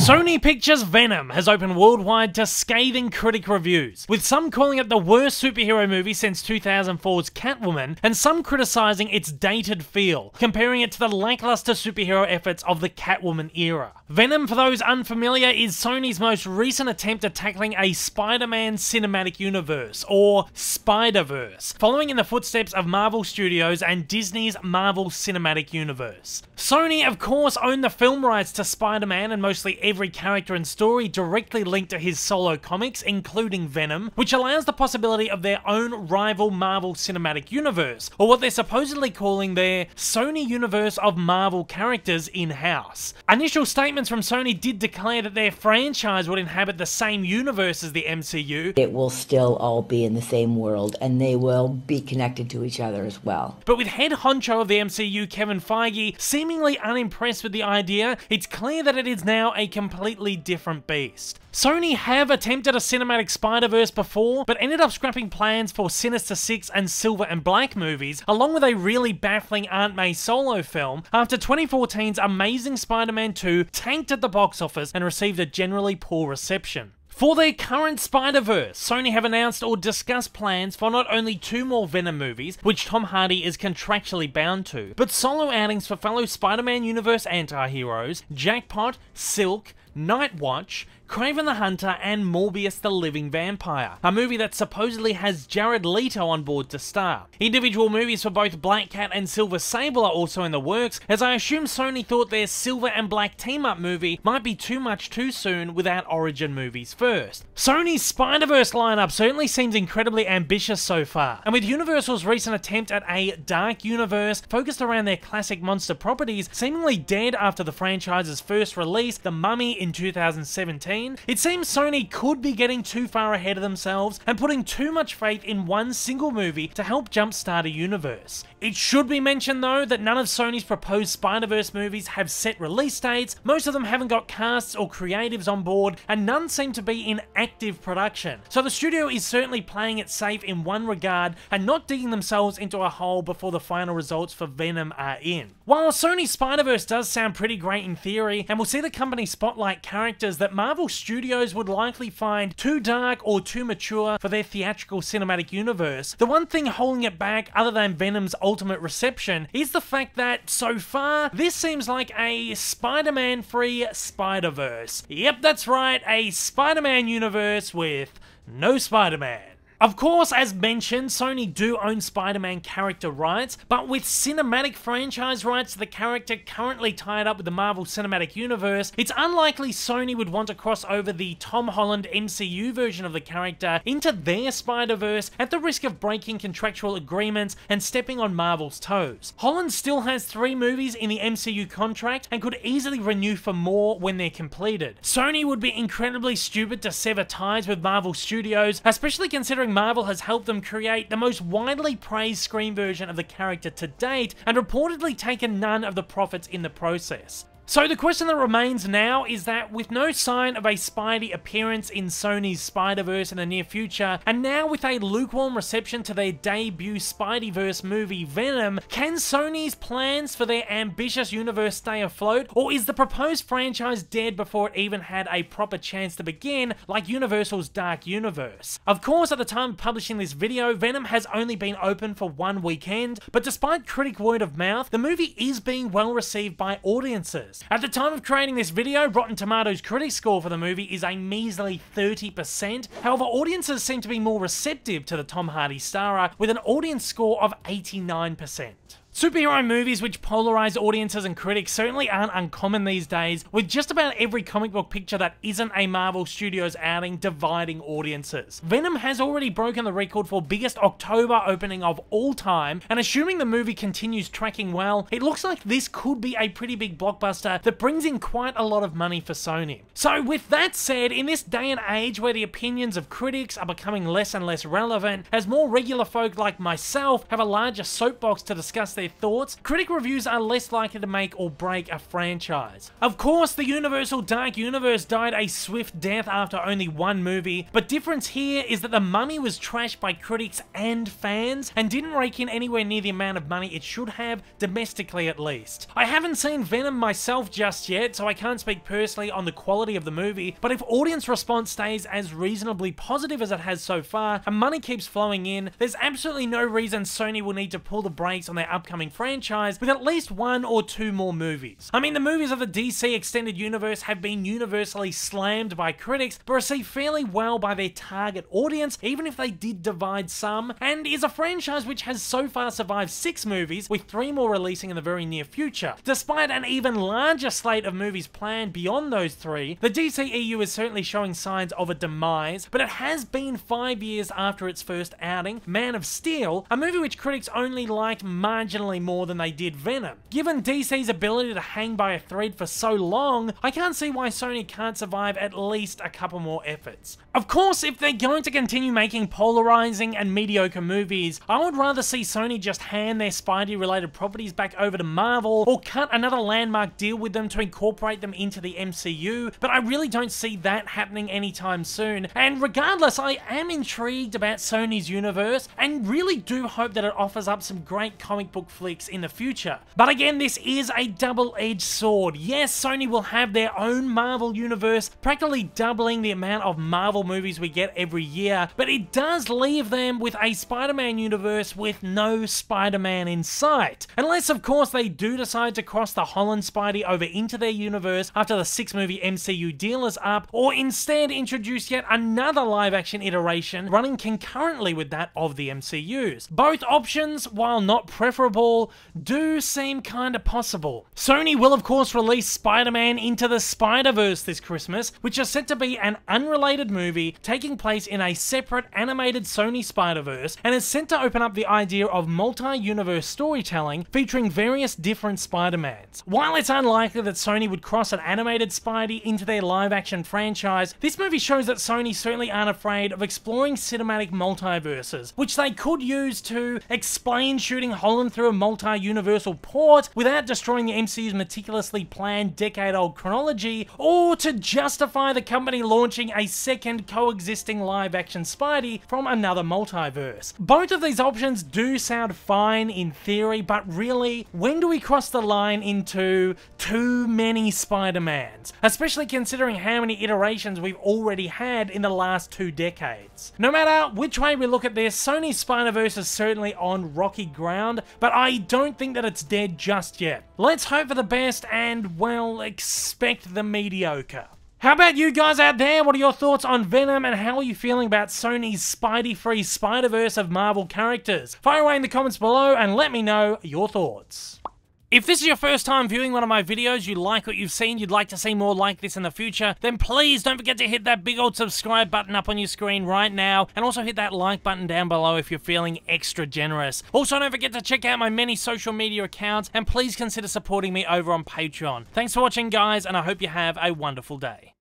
Sony Pictures' Venom has opened worldwide to scathing critic reviews, with some calling it the worst superhero movie since 2004's Catwoman, and some criticising its dated feel, comparing it to the lackluster superhero efforts of the Catwoman era. Venom, for those unfamiliar, is Sony's most recent attempt at tackling a Spider-Man cinematic universe, or SpiderVerse, following in the footsteps of Marvel Studios and Disney's Marvel Cinematic Universe. Sony, of course, owned the film rights to Spider-Man and mostly every character and story directly linked to his solo comics, including Venom, which allows the possibility of their own rival Marvel Cinematic Universe, or what they're supposedly calling their Sony Universe of Marvel characters in-house. Initial statements from Sony did declare that their franchise would inhabit the same universe as the MCU. It will still all be in the same world, and they will be connected to each other as well. But with head honcho of the MCU, Kevin Feige, seemingly unimpressed with the idea, it's clear that it is now a completely different beast. Sony have attempted a cinematic Spider-Verse before, but ended up scrapping plans for Sinister Six and Silver and Black movies, along with a really baffling Aunt May solo film, after 2014's Amazing Spider-Man 2 tanked at the box office and received a generally poor reception. For their current Spider-Verse, Sony have announced or discussed plans for not only 2 more Venom movies, which Tom Hardy is contractually bound to, but solo outings for fellow Spider-Man universe anti-heroes, Jackpot, Silk, NightWatch, Kraven the Hunter, and Morbius the Living Vampire, a movie that supposedly has Jared Leto on board to star. Individual movies for both Black Cat and Silver Sable are also in the works, as I assume Sony thought their Silver and Black team-up movie might be too much too soon without origin movies first. Sony's Spider-Verse lineup certainly seems incredibly ambitious so far, and with Universal's recent attempt at a dark universe focused around their classic monster properties seemingly dead after the franchise's first release, The Mummy, in 2017, it seems Sony could be getting too far ahead of themselves and putting too much faith in one single movie to help jumpstart a universe. It should be mentioned though that none of Sony's proposed Spider-Verse movies have set release dates, most of them haven't got casts or creatives on board, and none seem to be in active production. So the studio is certainly playing it safe in one regard and not digging themselves into a hole before the final results for Venom are in. While Sony's Spider-Verse does sound pretty great in theory, and will see the company spotlight characters that Marvel Studios would likely find too dark or too mature for their theatrical cinematic universe, the one thing holding it back, other than Venom's ultimate reception, is the fact that, so far, this seems like a Spider-Man-free Spider-Verse. Yep, that's right, a Spider-Man universe with no Spider-Man. Of course, as mentioned, Sony do own Spider-Man character rights, but with cinematic franchise rights to the character currently tied up with the Marvel Cinematic Universe, it's unlikely Sony would want to cross over the Tom Holland MCU version of the character into their Spider-Verse at the risk of breaking contractual agreements and stepping on Marvel's toes. Holland still has 3 movies in the MCU contract and could easily renew for more when they're completed. Sony would be incredibly stupid to sever ties with Marvel Studios, especially considering Marvel has helped them create the most widely praised screen version of the character to date, and reportedly taken none of the profits in the process. So the question that remains now is that, with no sign of a Spidey appearance in Sony's Spider-Verse in the near future, and now with a lukewarm reception to their debut Spideyverse movie Venom, can Sony's plans for their ambitious universe stay afloat, or is the proposed franchise dead before it even had a proper chance to begin, like Universal's Dark Universe? Of course, at the time of publishing this video, Venom has only been open for 1 weekend, but despite critic word of mouth, the movie is being well received by audiences. At the time of creating this video, Rotten Tomatoes critic score for the movie is a measly 30%, however audiences seem to be more receptive to the Tom Hardy starer, with an audience score of 89%. Superhero movies which polarize audiences and critics certainly aren't uncommon these days, with just about every comic book picture that isn't a Marvel Studios outing dividing audiences. Venom has already broken the record for biggest October opening of all time, and assuming the movie continues tracking well, it looks like this could be a pretty big blockbuster that brings in quite a lot of money for Sony. So with that said, in this day and age where the opinions of critics are becoming less and less relevant, as more regular folk like myself have a larger soapbox to discuss their thoughts, critic reviews are less likely to make or break a franchise. Of course, the Universal Dark Universe died a swift death after only one movie, but difference here is that The Mummy was trashed by critics and fans, and didn't rake in anywhere near the amount of money it should have, domestically at least. I haven't seen Venom myself just yet, so I can't speak personally on the quality of the movie, but if audience response stays as reasonably positive as it has so far, and money keeps flowing in, there's absolutely no reason Sony will need to pull the brakes on their upcoming franchise with at least 1 or 2 more movies. I mean, the movies of the DC Extended Universe have been universally slammed by critics, but received fairly well by their target audience, even if they did divide some, and is a franchise which has so far survived 6 movies, with 3 more releasing in the very near future. Despite an even larger slate of movies planned beyond those 3, the DCEU is certainly showing signs of a demise, but it has been 5 years after its first outing, Man of Steel, a movie which critics only liked marginally more than they did Venom. Given DC's ability to hang by a thread for so long, I can't see why Sony can't survive at least a couple more efforts. Of course, if they're going to continue making polarizing and mediocre movies, I would rather see Sony just hand their Spidey-related properties back over to Marvel, or cut another landmark deal with them to incorporate them into the MCU, but I really don't see that happening anytime soon. And regardless, I am intrigued about Sony's universe, and really do hope that it offers up some great comic book flicks in the future. But again, this is a double-edged sword. Yes, Sony will have their own Marvel universe, practically doubling the amount of Marvel movies we get every year, but it does leave them with a Spider-Man universe with no Spider-Man in sight. Unless, of course, they do decide to cross the Holland Spidey over into their universe after the 6-movie MCU deal is up, or instead introduce yet another live-action iteration running concurrently with that of the MCU's. Both options, while not preferable, do seem kinda possible. Sony will, of course, release Spider-Man Into the Spider-Verse this Christmas, which is set to be an unrelated movie taking place in a separate animated Sony Spider-Verse, and is sent to open up the idea of multi-universe storytelling featuring various different Spider-Mans. While it's unlikely that Sony would cross an animated Spidey into their live-action franchise, this movie shows that Sony certainly aren't afraid of exploring cinematic multiverses, which they could use to explain shooting Holland through a multi-universal port without destroying the MCU's meticulously planned decade-old chronology, or to justify the company launching a second coexisting live-action Spidey from another multiverse. Both of these options do sound fine in theory, but really, when do we cross the line into too many Spider-Mans? Especially considering how many iterations we've already had in the last 2 decades. No matter which way we look at this, Sony's Spider-Verse is certainly on rocky ground, but I don't think that it's dead just yet. Let's hope for the best and, well, expect the mediocre. How about you guys out there? What are your thoughts on Venom, and how are you feeling about Sony's Spidey-free Spider-Verse of Marvel characters? Fire away in the comments below and let me know your thoughts. If this is your first time viewing one of my videos, you like what you've seen, you'd like to see more like this in the future, then please don't forget to hit that big old subscribe button up on your screen right now, and also hit that like button down below if you're feeling extra generous. Also, don't forget to check out my many social media accounts, and please consider supporting me over on Patreon. Thanks for watching, guys, and I hope you have a wonderful day.